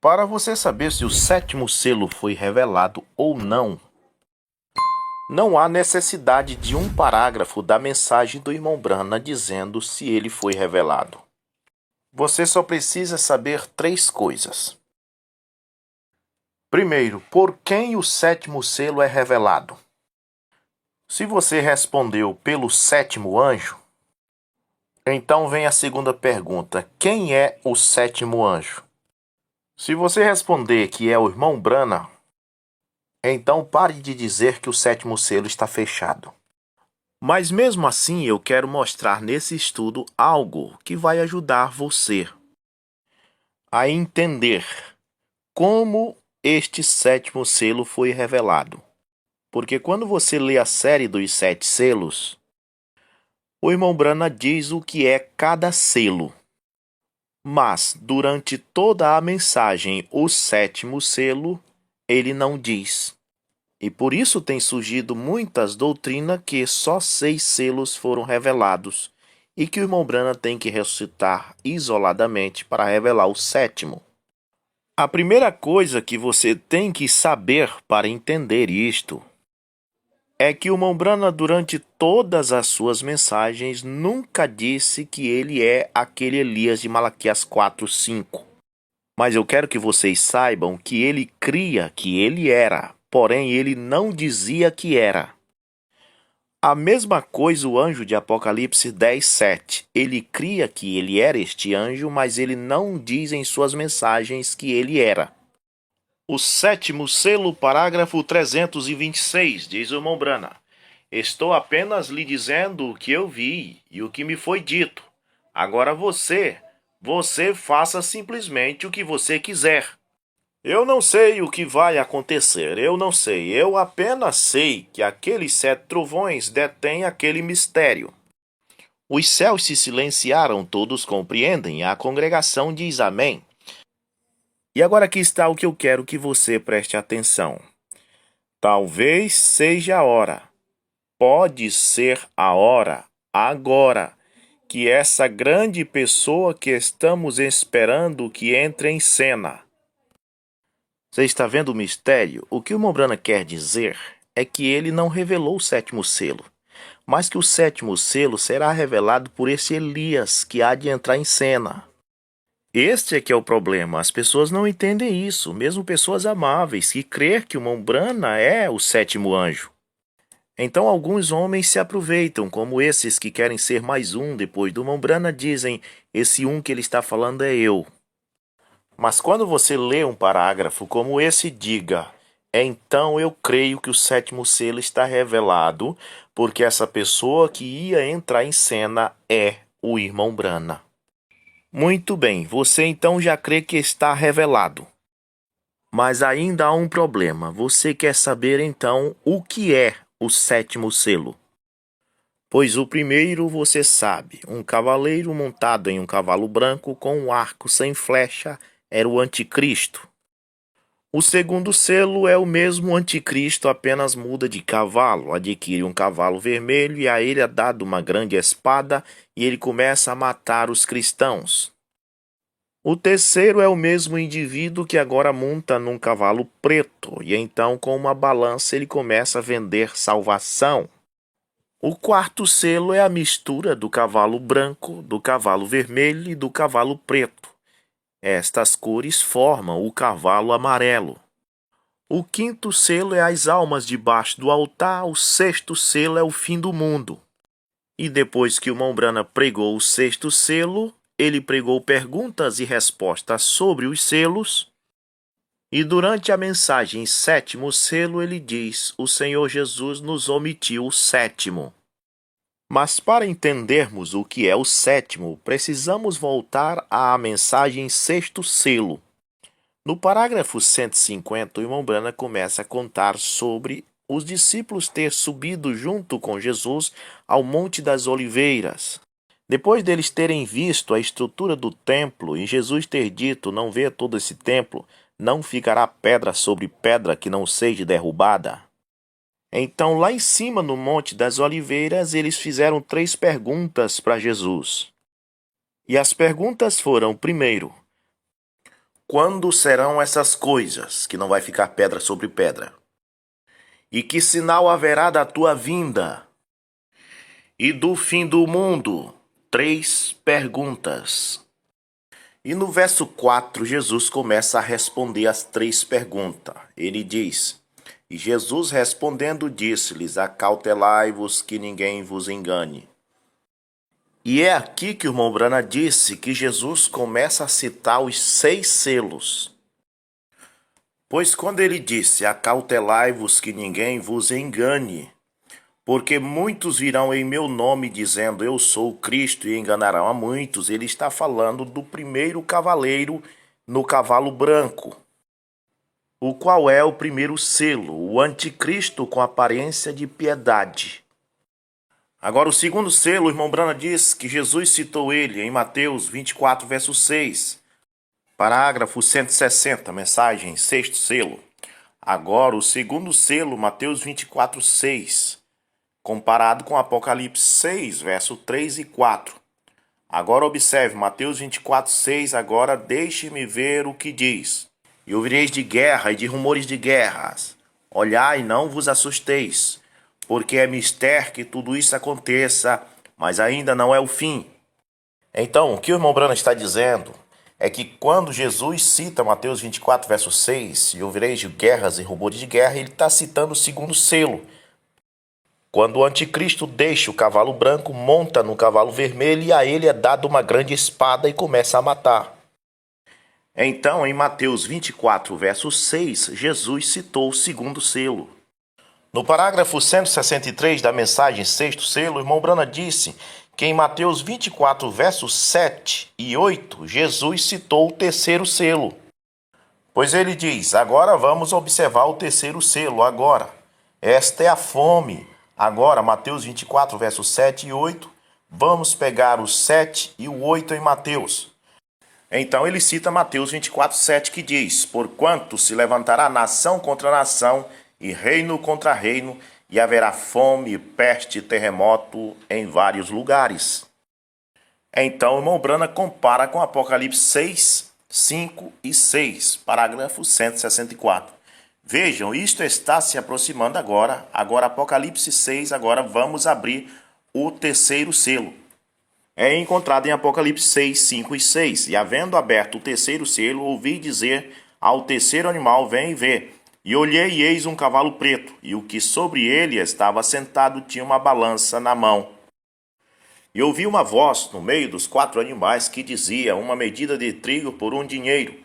Para você saber se o sétimo selo foi revelado ou não, não há necessidade de um parágrafo da mensagem do irmão Branham dizendo se ele foi revelado. Você só precisa saber três coisas. Primeiro, por quem o sétimo selo é revelado? Se você respondeu pelo sétimo anjo, então vem a segunda pergunta: quem é o sétimo anjo? Se você responder que é o irmão Branham, então pare de dizer que o sétimo selo está fechado. Mas mesmo assim, eu quero mostrar nesse estudo algo que vai ajudar você a entender como este sétimo selo foi revelado. Porque quando você lê a série dos 7 selos, o irmão Branham diz o que é cada selo. Mas, durante toda a mensagem, o sétimo selo, ele não diz. E por isso tem surgido muitas doutrinas que só 6 selos foram revelados e que o irmão Branham tem que ressuscitar isoladamente para revelar o sétimo. A primeira coisa que você tem que saber para entender isto é que o irmão Branham, durante todas as suas mensagens, nunca disse que ele é aquele Elias de Malaquias 4:5. Mas eu quero que vocês saibam que ele cria que ele era, porém ele não dizia que era. A mesma coisa o anjo de Apocalipse 10:7. Ele cria que ele era este anjo, mas ele não diz em suas mensagens que ele era. O sétimo selo, parágrafo 326, diz o irmão Branham: estou apenas lhe dizendo o que eu vi e o que me foi dito. Agora você faça simplesmente o que você quiser. Eu não sei o que vai acontecer, eu não sei. Eu apenas sei que aqueles 7 trovões detêm aquele mistério. Os céus se silenciaram, todos compreendem. A congregação diz amém. E agora aqui está o que eu quero que você preste atenção. Talvez seja a hora. Pode ser a hora, agora, que essa grande pessoa que estamos esperando que entre em cena. Você está vendo o mistério? O que o irmão Branham quer dizer é que ele não revelou o sétimo selo, mas que o sétimo selo será revelado por esse Elias que há de entrar em cena. Este é que é o problema. As pessoas não entendem isso, mesmo pessoas amáveis, que crêem que o irmão Branham é o sétimo anjo. Então alguns homens se aproveitam, como esses que querem ser mais um depois do irmão Branham, dizem: esse um que ele está falando é eu. Mas quando você lê um parágrafo como esse, diga: então eu creio que o sétimo selo está revelado, porque essa pessoa que ia entrar em cena é o irmão Branham. Muito bem, você então já crê que está revelado. Mas ainda há um problema. Você quer saber então o que é o sétimo selo? Pois o primeiro você sabe: um cavaleiro montado em um cavalo branco com um arco sem flecha era o anticristo. O segundo selo é o mesmo anticristo, apenas muda de cavalo, adquire um cavalo vermelho e a ele é dado uma grande espada e ele começa a matar os cristãos. O terceiro é o mesmo indivíduo que agora monta num cavalo preto e então com uma balança ele começa a vender salvação. O quarto selo é a mistura do cavalo branco, do cavalo vermelho e do cavalo preto. Estas cores formam o cavalo amarelo. O quinto selo é as almas debaixo do altar, o sexto selo é o fim do mundo. E depois que o irmão Branham pregou o sexto selo, ele pregou perguntas e respostas sobre os selos. E durante a mensagem sétimo selo, ele diz: o Senhor Jesus nos omitiu o sétimo. Mas para entendermos o que é o sétimo, precisamos voltar à mensagem sexto selo. No parágrafo 150, o irmão Branham começa a contar sobre os discípulos ter subido junto com Jesus ao Monte das Oliveiras. Depois deles terem visto a estrutura do templo e Jesus ter dito: não vê todo esse templo, não ficará pedra sobre pedra que não seja derrubada. Então, lá em cima no Monte das Oliveiras, eles fizeram 3 perguntas para Jesus. E as perguntas foram: primeiro, quando serão essas coisas, que não vai ficar pedra sobre pedra? E que sinal haverá da tua vinda e do fim do mundo? 3 perguntas. E no verso 4, Jesus começa a responder as 3 perguntas. Ele diz: E Jesus respondendo disse-lhes: Acautelai-vos que ninguém vos engane. E é aqui que o irmão Brana disse que Jesus começa a citar os 6 selos. Pois quando ele disse: Acautelai-vos que ninguém vos engane, porque muitos virão em meu nome dizendo, eu sou o Cristo, e enganarão a muitos. Ele está falando do primeiro cavaleiro no cavalo branco, o qual é o primeiro selo, o anticristo com aparência de piedade. Agora o segundo selo, o irmão Brana diz que Jesus citou ele em Mateus 24, verso 6, parágrafo 160, mensagem, 6º selo. Agora o segundo selo, Mateus 24, 6, comparado com Apocalipse 6, verso 3 e 4. Agora observe, Mateus 24, 6, agora deixe-me ver o que diz. E ouvireis de guerra e de rumores de guerras. Olhai e não vos assusteis, porque é mister que tudo isso aconteça, mas ainda não é o fim. Então, o que o irmão Brana está dizendo é que quando Jesus cita Mateus 24, verso 6, e ouvireis de guerras e rumores de guerra, ele está citando o segundo selo. Quando o anticristo deixa o cavalo branco, monta no cavalo vermelho e a ele é dada uma grande espada e começa a matar. Então, em Mateus 24, verso 6, Jesus citou o segundo selo. No parágrafo 163 da mensagem 6º selo, o irmão Brana disse que em Mateus 24, versos 7 e 8, Jesus citou o terceiro selo. Pois ele diz, agora vamos observar o terceiro selo, agora. Esta é a fome. Agora, Mateus 24, versos 7 e 8, vamos pegar o 7 e o 8 em Mateus. Então ele cita Mateus 24, 7, que diz, porquanto se levantará nação contra nação e reino contra reino, e haverá fome, peste e terremoto em vários lugares. Então o irmão Brana compara com Apocalipse 6, 5 e 6, parágrafo 164. Vejam, isto está se aproximando agora. Agora Apocalipse 6, agora vamos abrir o terceiro selo. É encontrado em Apocalipse 6, 5 e 6. E havendo aberto o terceiro selo, ouvi dizer ao terceiro animal, vem e vê. E olhei e eis um cavalo preto, e o que sobre ele estava sentado tinha uma balança na mão. E ouvi uma voz no meio dos 4 animais que dizia, uma medida de trigo por 1 dinheiro,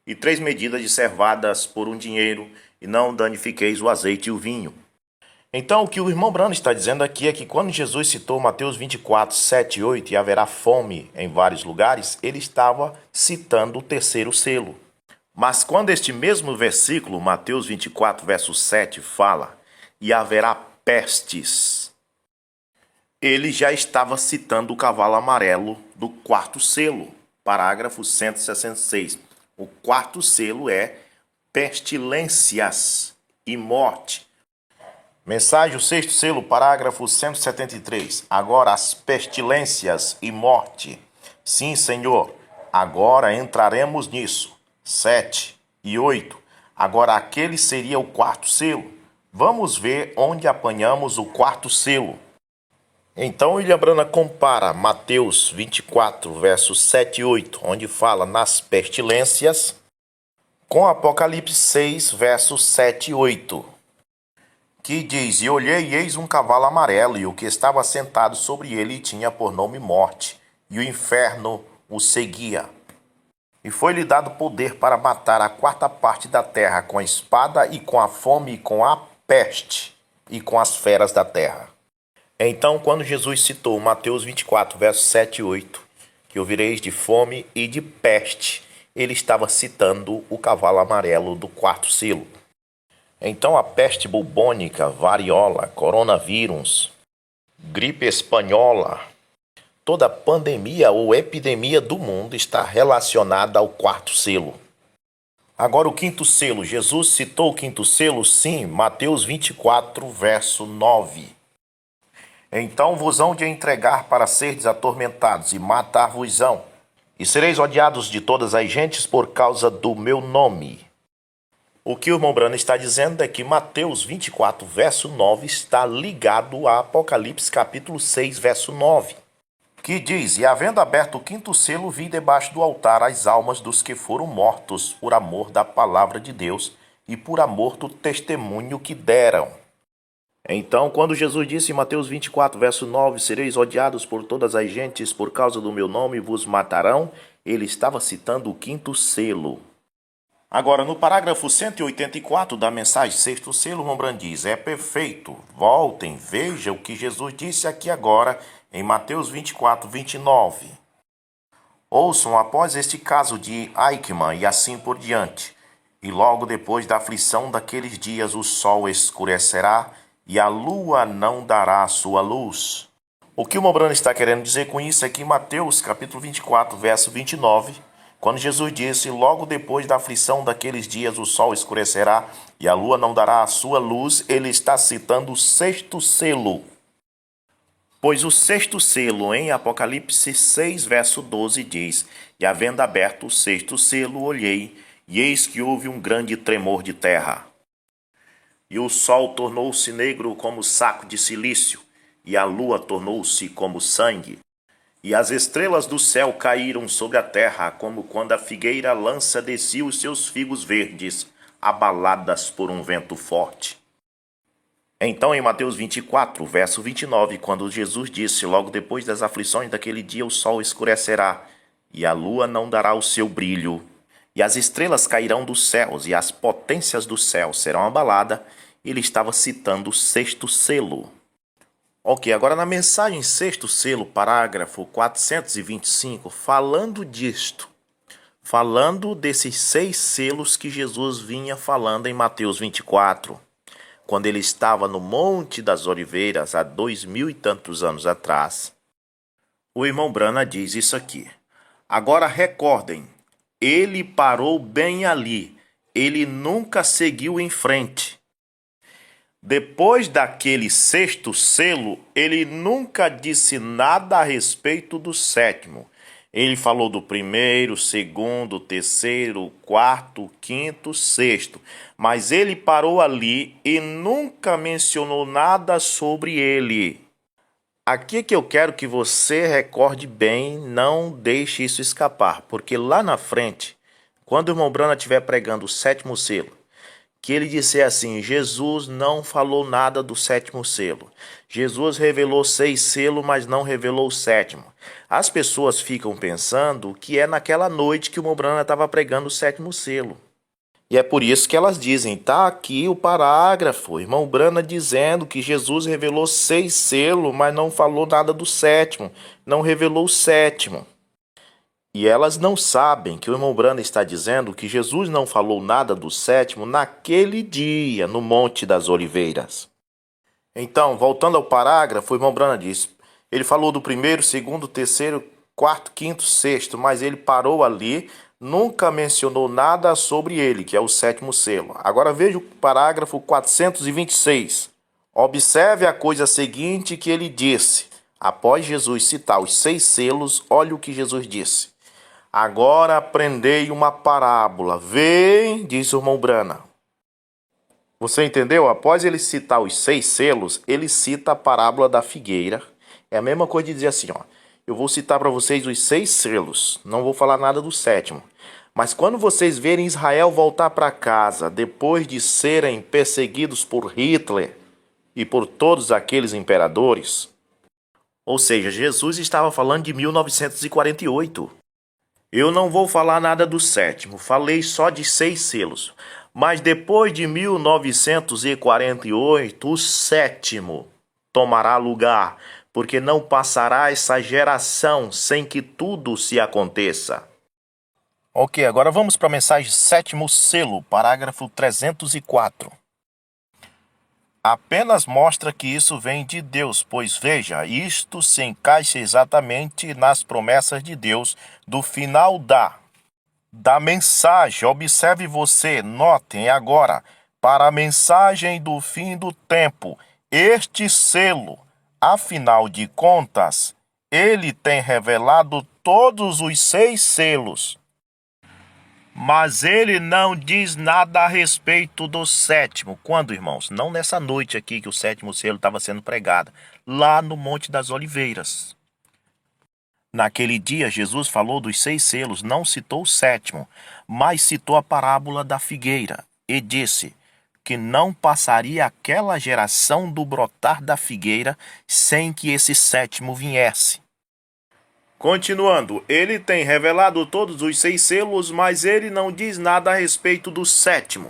e 3 medidas de cevadas por 1 dinheiro, e não danifiqueis o azeite e o vinho. Então, o que o irmão Brana está dizendo aqui é que quando Jesus citou Mateus 24, 7 e 8, e haverá fome em vários lugares, ele estava citando o terceiro selo. Mas quando este mesmo versículo, Mateus 24, verso 7, fala, e haverá pestes, ele já estava citando o cavalo amarelo do 4º selo, parágrafo 166. O 4º selo é pestilências e morte. Mensagem, o 6º selo, parágrafo 173. Agora as pestilências e morte. Sim, Senhor, agora entraremos nisso. 7 e 8. Agora aquele seria o 4º selo. Vamos ver onde apanhamos o 4º selo. Então William Brana compara Mateus 24, versos 7 e 8, onde fala nas pestilências, com Apocalipse 6, versos 7 e 8. Que diz, e olhei e eis um cavalo amarelo, e o que estava sentado sobre ele tinha por nome Morte, e o inferno o seguia. E foi-lhe dado poder para matar a 4ª parte da terra com a espada, e com a fome, e com a peste, e com as feras da terra. Então, quando Jesus citou Mateus 24, versos 7 e 8, que ouvireis de fome e de peste, ele estava citando o cavalo amarelo do 4º selo. Então a peste bubônica, variola, coronavírus, gripe espanhola, toda pandemia ou epidemia do mundo está relacionada ao 4º selo. Agora o 5º selo, Jesus citou o 5º selo? Sim, Mateus 24, verso 9. Então vos hão de entregar para serdes atormentados e matar-vos-ão, e sereis odiados de todas as gentes por causa do meu nome. O que o irmão Brana está dizendo é que Mateus 24, verso 9, está ligado a Apocalipse capítulo 6, verso 9, que diz: E havendo aberto o quinto selo, vi debaixo do altar as almas dos que foram mortos por amor da palavra de Deus e por amor do testemunho que deram. Então, quando Jesus disse em Mateus 24, verso 9, sereis odiados por todas as gentes por causa do meu nome e vos matarão, ele estava citando o quinto selo. Agora, no parágrafo 184 da mensagem Sexto Selo, Rembrandt diz: é perfeito. Voltem, vejam o que Jesus disse aqui agora em Mateus 24, 29. Ouçam após este caso de Eichmann e assim por diante. E logo depois da aflição daqueles dias o sol escurecerá e a lua não dará sua luz. O que o Rembrandt está querendo dizer com isso é que em Mateus capítulo 24, verso 29, quando Jesus disse: logo depois da aflição daqueles dias o sol escurecerá e a lua não dará a sua luz, ele está citando o sexto selo. Pois o sexto selo em Apocalipse 6, verso 12 diz: E havendo aberto o sexto selo, olhei, e eis que houve um grande tremor de terra. E o sol tornou-se negro como saco de cilício, e a lua tornou-se como sangue. E as estrelas do céu caíram sobre a terra, como quando a figueira lança de si os seus figos verdes, abaladas por um vento forte. Então, em Mateus 24, verso 29, quando Jesus disse: logo depois das aflições daquele dia o sol escurecerá, e a lua não dará o seu brilho, e as estrelas cairão dos céus, e as potências do céu serão abaladas, ele estava citando o sexto selo. Ok, agora na mensagem Sexto Selo, parágrafo 425, falando disto, falando desses 6 selos que Jesus vinha falando em Mateus 24, quando ele estava no Monte das Oliveiras há 2000 e tantos anos atrás, o irmão Brana diz isso aqui: agora recordem, ele parou bem ali, ele nunca seguiu em frente. Depois daquele sexto selo, ele nunca disse nada a respeito do sétimo. Ele falou do primeiro, segundo, terceiro, quarto, quinto, sexto. Mas ele parou ali e nunca mencionou nada sobre ele. Aqui é que eu quero que você recorde bem, não deixe isso escapar. Porque lá na frente, quando o irmão Brana estiver pregando o sétimo selo, que ele disser assim: Jesus não falou nada do sétimo selo. Jesus revelou 6 selos, mas não revelou o sétimo. As pessoas ficam pensando que é naquela noite que o irmão Brana estava pregando o sétimo selo. E é por isso que elas dizem: tá aqui o parágrafo, irmão Brana dizendo que Jesus revelou 6 selos, mas não falou nada do sétimo, não revelou o sétimo. E elas não sabem que o irmão Brana está dizendo que Jesus não falou nada do sétimo naquele dia, no Monte das Oliveiras. Então, voltando ao parágrafo, o irmão Brana diz: ele falou do primeiro, segundo, terceiro, quarto, quinto, sexto, mas ele parou ali, nunca mencionou nada sobre ele, que é o sétimo selo. Agora veja o parágrafo 426. Observe a coisa seguinte que ele disse. Após Jesus citar os 6 selos, olha o que Jesus disse: agora aprendei uma parábola. Vem, diz o irmão Brana. Você entendeu? Após ele citar os 6 selos, ele cita a parábola da figueira. É a mesma coisa de dizer assim, ó: eu vou citar para vocês os 6 selos, não vou falar nada do sétimo. Mas quando vocês verem Israel voltar para casa, depois de serem perseguidos por Hitler e por todos aqueles imperadores, ou seja, Jesus estava falando de 1948. Eu não vou falar nada do sétimo, falei só de 6 selos. Mas depois de 1948, o sétimo tomará lugar, porque não passará essa geração sem que tudo se aconteça. Ok, agora vamos para a mensagem Sétimo Selo, parágrafo 304. Apenas mostra que isso vem de Deus, pois veja, isto se encaixa exatamente nas promessas de Deus do final da mensagem. Observe você, notem agora, para a mensagem do fim do tempo, este selo, afinal de contas, Ele tem revelado todos os 6 selos. Mas ele não diz nada a respeito do 7º. Quando, irmãos? Não nessa noite aqui que o 7º selo estava sendo pregado. Lá no Monte das Oliveiras. Naquele dia, Jesus falou dos 6 selos, não citou o 7º, mas citou a parábola da figueira. E disse que não passaria aquela geração do brotar da figueira sem que esse 7º viesse. Continuando, ele tem revelado todos os 6 selos, mas ele não diz nada a respeito do 7º.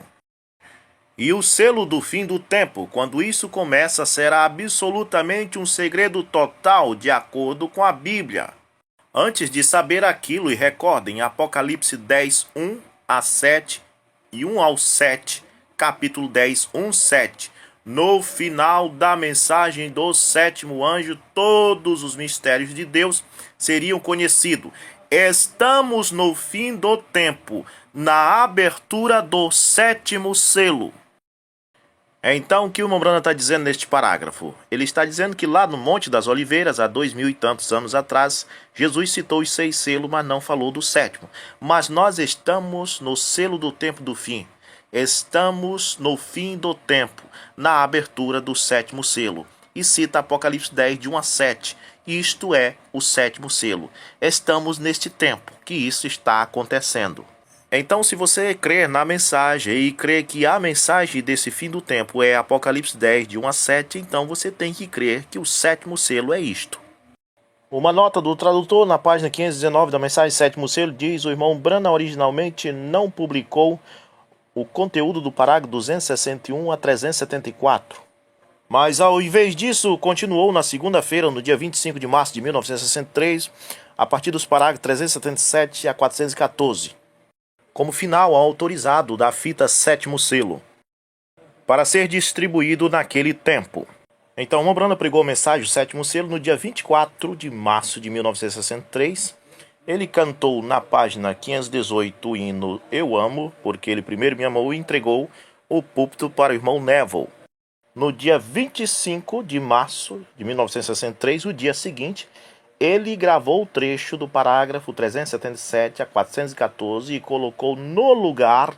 E o selo do fim do tempo, quando isso começa, será absolutamente um segredo total, de acordo com a Bíblia. Antes de saber aquilo, e recordem, Apocalipse 10, 1 a 7 e 1 ao 7, capítulo 10, 1, 7. No final da mensagem do 7º anjo, todos os mistérios de Deus seriam conhecidos. Estamos no fim do tempo, na abertura do 7º selo. Então, o que o irmão Branham está dizendo neste parágrafo? Ele está dizendo que lá no Monte das Oliveiras, há 2000 e tantos anos atrás, Jesus citou os 6 selos, mas não falou do 7º. Mas nós estamos no selo do tempo do fim. Estamos no fim do tempo, na abertura do 7º selo. E cita Apocalipse 10, de 1 a 7. Isto é o 7º selo. Estamos neste tempo que isso está acontecendo. Então, se você crer na mensagem e crer que a mensagem desse fim do tempo é Apocalipse 10, de 1 a 7, então você tem que crer que o 7º selo é isto. Uma nota do tradutor na página 519 da mensagem 7º selo diz: o irmão Branham originalmente não publicou o conteúdo do parágrafo 261 a 374. Mas, ao invés disso, continuou na segunda-feira, no dia 25 de março de 1963, a partir dos parágrafos 377 a 414, como final autorizado da fita 7º selo, para ser distribuído naquele tempo. Então, o irmão Branham pregou a mensagem do 7º selo no dia 24 de março de 1963. Ele cantou na página 518 o hino Eu Amo, porque ele primeiro me amou, e entregou o púlpito para o irmão Neville. No dia 25 de março de 1963, o dia seguinte, ele gravou o trecho do parágrafo 377 a 414 e colocou no lugar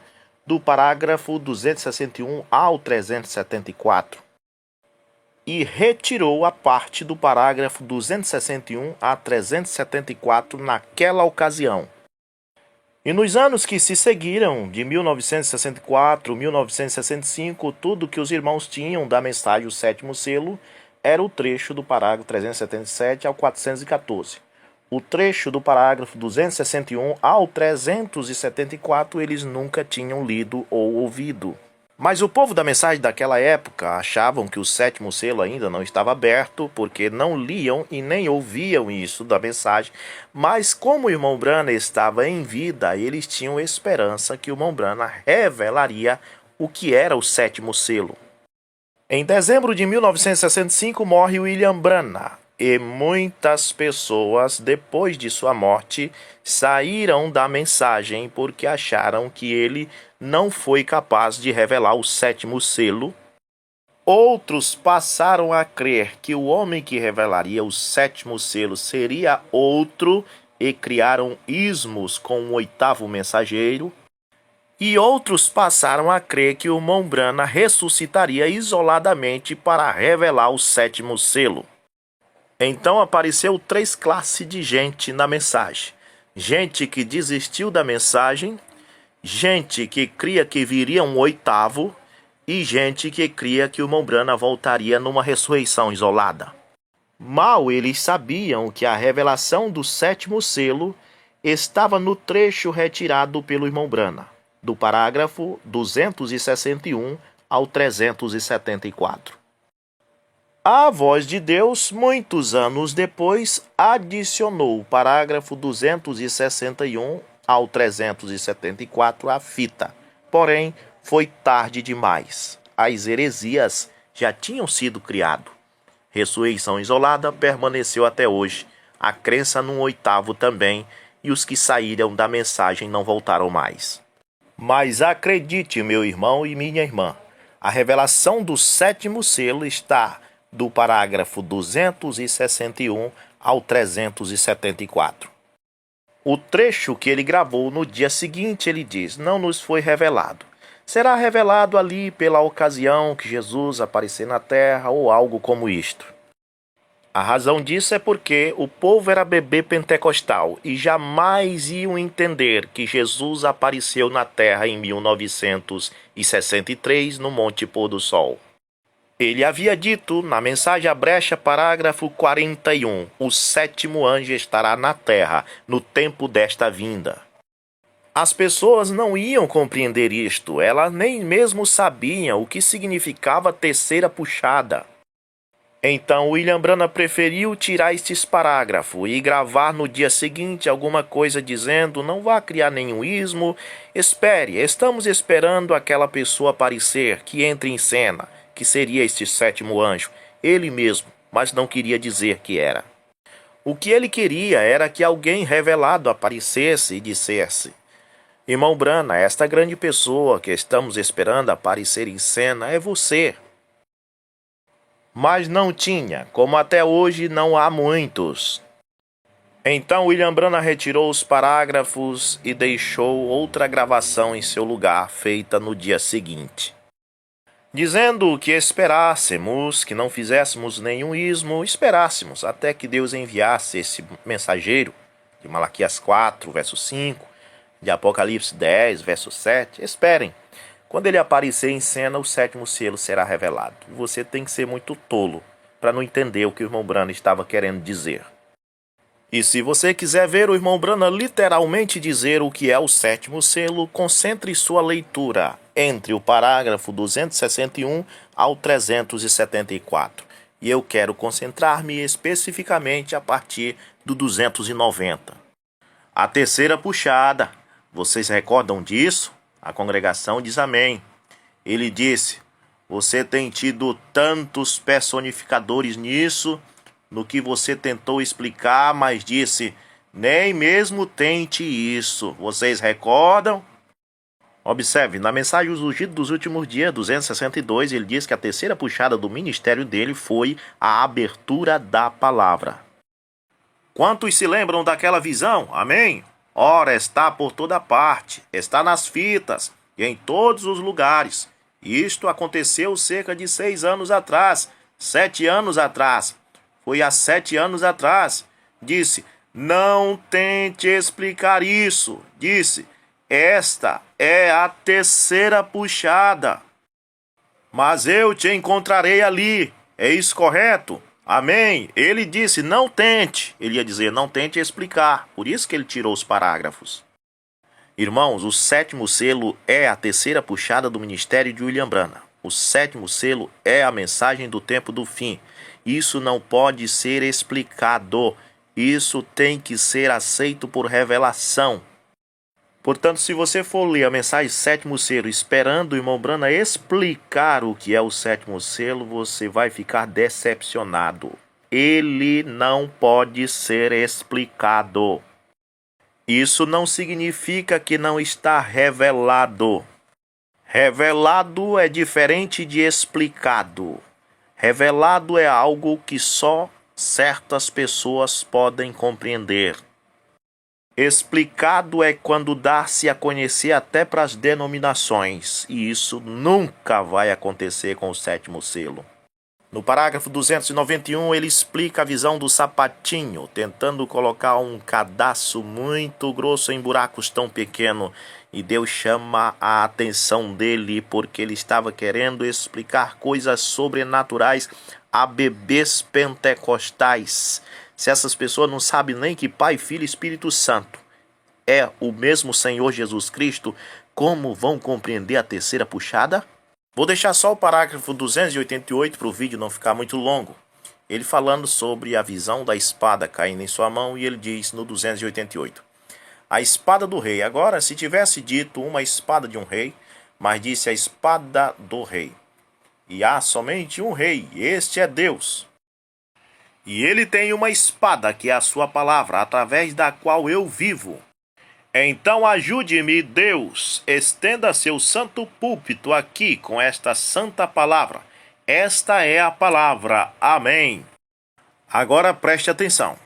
do parágrafo 261 ao 374. E retirou a parte do parágrafo 261 a 374 naquela ocasião. E nos anos que se seguiram, de 1964 a 1965, tudo que os irmãos tinham da mensagem o 7º selo era o trecho do parágrafo 377 ao 414. O trecho do parágrafo 261 ao 374 eles nunca tinham lido ou ouvido. Mas o povo da mensagem daquela época achavam que o 7º selo ainda não estava aberto, porque não liam e nem ouviam isso da mensagem. Mas como o irmão Branham estava em vida, eles tinham esperança que o irmão Branham revelaria o que era o 7º selo. Em dezembro de 1965 morre William Branham, e muitas pessoas, depois de sua morte, saíram da mensagem porque acharam que ele não foi capaz de revelar o 7º selo. Outros passaram a crer que o homem que revelaria o 7º selo seria outro e criaram ismos com o 8º mensageiro. E outros passaram a crer que o irmão Branham ressuscitaria isoladamente para revelar o 7º selo. Então apareceu 3 classes de gente na mensagem. Gente que desistiu da mensagem, gente que cria que viria um 8º e gente que cria que o irmão Branham voltaria numa ressurreição isolada. Mal eles sabiam que a revelação do 7º selo estava no trecho retirado pelo irmão Branham, do parágrafo 261 ao 374. A voz de Deus, muitos anos depois, adicionou o parágrafo 261 ao 374 à fita. Porém, foi tarde demais. As heresias já tinham sido criadas. Ressurreição isolada permaneceu até hoje. A crença no 8º também, e os que saíram da mensagem não voltaram mais. Mas acredite, meu irmão e minha irmã, a revelação do 7º selo está do parágrafo 261 ao 374. O trecho que ele gravou no dia seguinte, ele diz: não nos foi revelado. Será revelado ali pela ocasião que Jesus aparecer na terra ou algo como isto. A razão disso é porque o povo era bebê pentecostal e jamais iam entender que Jesus apareceu na terra em 1963 no Monte Pôr do Sol. Ele havia dito na mensagem à brecha, parágrafo 41, o sétimo anjo estará na terra no tempo desta vinda. As pessoas não iam compreender isto, elas nem mesmo sabiam o que significava terceira puxada. Então William Branham preferiu tirar estes parágrafos e gravar no dia seguinte alguma coisa dizendo: não vá criar nenhum ismo, espere, estamos esperando aquela pessoa aparecer, que entre em cena, que seria este sétimo anjo, ele mesmo, mas não queria dizer que era. O que ele queria era que alguém revelado aparecesse e dissesse: irmão Branham, esta grande pessoa que estamos esperando aparecer em cena é você. Mas não tinha, como até hoje não há muitos. Então William Branham retirou os parágrafos e deixou outra gravação em seu lugar, feita no dia seguinte, dizendo que esperássemos, que não fizéssemos nenhum ismo, esperássemos até que Deus enviasse esse mensageiro, de Malaquias 4, verso 5, de Apocalipse 10, verso 7, esperem. Quando ele aparecer em cena, o sétimo selo será revelado. Você tem que ser muito tolo para não entender o que o irmão Branham estava querendo dizer. E se você quiser ver o irmão Branham literalmente dizer o que é o sétimo selo, concentre sua leitura entre o parágrafo 261 ao 374. E eu quero concentrar-me especificamente a partir do 290. A terceira puxada. Vocês recordam disso? A congregação diz amém. Ele disse: você tem tido tantos personificadores nisso, no que você tentou explicar, mas disse: nem mesmo tente isso. Vocês recordam? Observe, na mensagem Os Ungidos dos Últimos Dias, 262, ele diz que a terceira puxada do ministério dele foi a abertura da palavra. Quantos se lembram daquela visão? Amém? Ora, está por toda parte, está nas fitas e em todos os lugares. Isto aconteceu cerca de 6 anos atrás, 7 anos atrás. Foi há 7 anos atrás. Disse: não tente explicar isso. Disse: esta é a terceira puxada. Mas eu te encontrarei ali. É isso correto? Amém? Ele disse: não tente. Ele ia dizer: não tente explicar. Por isso que ele tirou os parágrafos. Irmãos, o sétimo selo é a terceira puxada do ministério de William Branham. O sétimo selo é a mensagem do tempo do fim. Isso não pode ser explicado. Isso tem que ser aceito por revelação. Portanto, se você for ler a mensagem sétimo selo esperando o irmão Branham explicar o que é o sétimo selo, você vai ficar decepcionado. Ele não pode ser explicado. Isso não significa que não está revelado. Revelado é diferente de explicado. Revelado é algo que só certas pessoas podem compreender. Explicado é quando dá-se a conhecer até para as denominações, e isso nunca vai acontecer com o sétimo selo. No parágrafo 291, ele explica a visão do sapatinho, tentando colocar um cadastro muito grosso em buracos tão pequenos, e Deus chama a atenção dele porque ele estava querendo explicar coisas sobrenaturais a bebês pentecostais. Se essas pessoas não sabem nem que Pai, Filho e Espírito Santo é o mesmo Senhor Jesus Cristo, como vão compreender a terceira puxada? Vou deixar só o parágrafo 288 para o vídeo não ficar muito longo. Ele falando sobre a visão da espada caindo em sua mão, e ele diz no 288. A espada do rei. Agora, se tivesse dito uma espada de um rei, mas disse a espada do rei. E há somente um rei, este é Deus. E ele tem uma espada, que é a sua palavra, através da qual eu vivo. Então ajude-me, Deus, estenda seu santo púlpito aqui com esta santa palavra. Esta é a palavra. Amém. Agora preste atenção.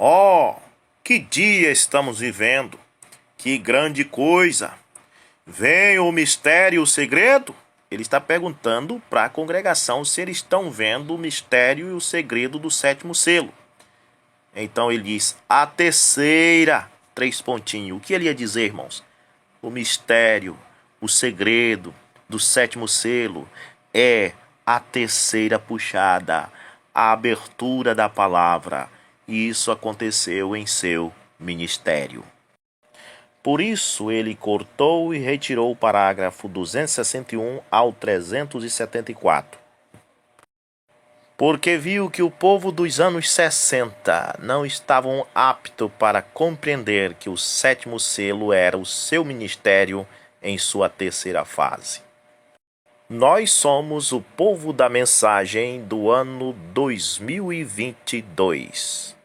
Oh, que dia estamos vivendo! Que grande coisa! Vem o mistério e o segredo? Ele está perguntando para a congregação se eles estão vendo o mistério e o segredo do sétimo selo. Então ele diz, a terceira, 3 pontinhos. O que ele ia dizer, irmãos? O mistério, o segredo do sétimo selo é a terceira puxada, a abertura da palavra. E isso aconteceu em seu ministério. Por isso ele cortou e retirou o parágrafo 261 ao 374. Porque viu que o povo dos anos 60 não estavam apto para compreender que o sétimo selo era o seu ministério em sua terceira fase. Nós somos o povo da mensagem do ano 2022.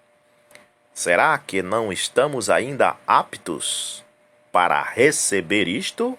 Será que não estamos ainda aptos para receber isto?